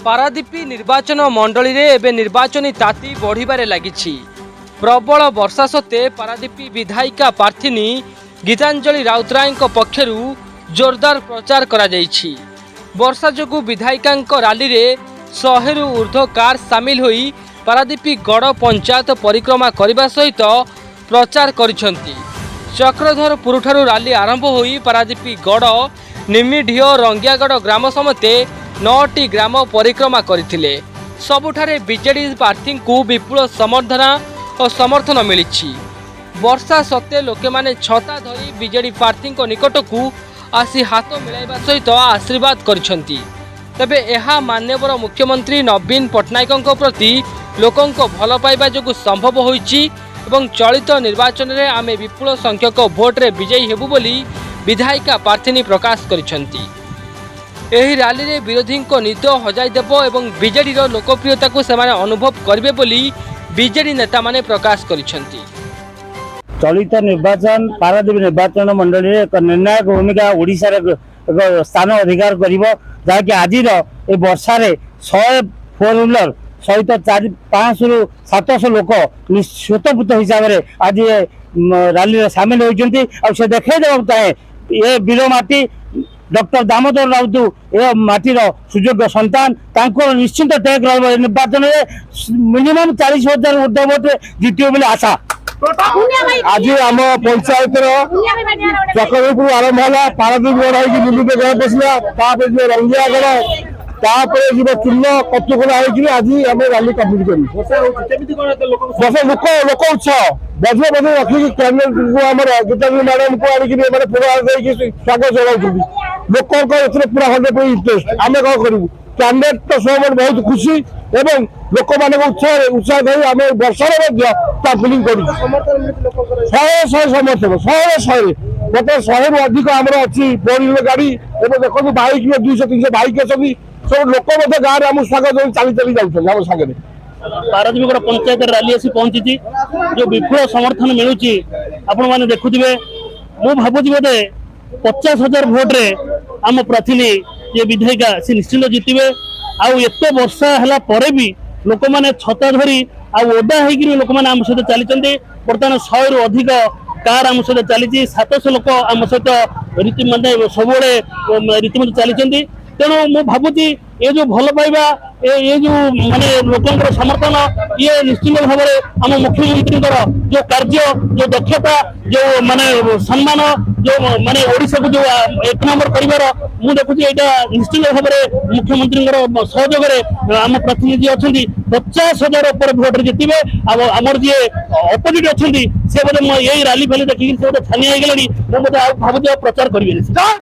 पारादीपी निर्वाचन मंडली रे एबे निर्वाचनी ताती बढ़िबारे लागिछि। प्रबल वर्षा सत्वे पारादीपी विधायिका प्रार्थिनी गीतांजलि राउतराय पक्षरु जोरदार प्रचार करा जाइछि। वर्षा जोगु विधायिका रैली रे 100 रु ऊर्ध्व कार सामिल होई पारादीपी गड़ पंचायत परिक्रमा करने सहित प्रचार करिसेंति। चक्रधरपुर ठारू रैली आरंभ होई पारादीपी गड़ निमिढियो रंगियागढ़ ग्राम समेते 9टी ग्राम परिक्रमा करथिले। सबुठारे बीजेडी प्रार्थी को विपुल समर्थन मिली। वर्षा सत्वे लोके माने छता धरी बीजेडी प्रार्थी निकट को आसी हाथ मिलाइबा सहित आशीर्वाद करिसेंति। तबे यह माननीय मुख्यमंत्री नवीन पट्टनायक प्रति लोकों भल पाइबा जोगु संभव होइछि एवं चलित निर्वाचन में आमे विपुल संख्यक भोट रे विजयी हेबु बोली विधायिका प्रार्थिनी प्रकाश करिसेंति। एही रैली रे विरोधी को निद हजाई देव एवं बीजेडी रो लोकप्रियता को सेमाने अनुभव करिवे बोली बीजेडी नेता माने प्रकाश करिसेंति। चलित निर्वाचन पारादीप निर्वाचन मंडली एक निर्णायक भूमिका ओडिशा रे स्थान अधिकार करिवो, जाकि आज वर्षा 100 फोर व्हीलर सहित 500 रु 700 लोक स्वतःपूत हिसाब से आज रैली सामिल होती। से देखे चाहे ये बीर माटी डॉक्टर दामोदर राउत ये माटीर सुयोग्य संतान निश्चिंत टेक निर्वाचन में मिनिमम 40,000 ऊर्ध्व भोट जीत बोले आशा। आज आम पंचायत चक्रधरपुर आरंभ है, पारादीप गड़ पशिला रंगियागढ़ तापर चिन्ह कतुकला आज आम रैली कम्प्लीट कर लोक उत्साह बज बज रखिक कैंडिडेट को आम गीतांजलि मैडम को आने पूरा स्वागत चलाऊ लोक पूरा 100% इंटरेस्ट। आम कौन करूँ कैंडिडेट तो सब बहुत खुशी एवं लोक मान उत्साह धरी आम वर्षार फिलिंग कर 100 समर्थक 100 मतलब 100 रु अधिक आम अच्छी फोर व्हीलर गाड़ी एवं देखो बाइक 200-300 बाइक अच्छी सब लोक गाँव में आम स्वागत चली चली जाऊँ सागर। पारादीप गड़ पंचायत रैली आसी पहुंची जो विपुल समर्थन मिलूची आपण माने देखुथिबे। मु भाबुची बोधे 50,000 भोट रे आम प्रार्थिनी ये विधायिका से निश्चित जीतबे। आउ एते वर्षा हला परे भी लोक माने छता धरी आ ओडा हेकि लोक माने आम सहित चलीचंदी। बर्तमान 100 रु अधिक कार आम सहित चली 700 लोक आम सहित रीति माने सबुले रीतिमत चलीचंदी। तेणु मु भाबुची ये जो भल पाइबा ये जो माने लोकंकर समर्थन ये निश्चित भाव में आम मुख्यमंत्री जो कार्य जो दक्षता जो माने सम्मान जो माने ओडिशा को जो 1 नंबर करिवार मु देखुची एटा निश्चित भाव में मुख्यमंत्री सहयोग आम प्रतिनिधि अच्छा 50,000 ऊपर भोट जीतबे। आमर जी अपोजिट अच्छा से बोले यही रैली फैली देखिए छानिया हो गला भावुची प्रचार करेंगे।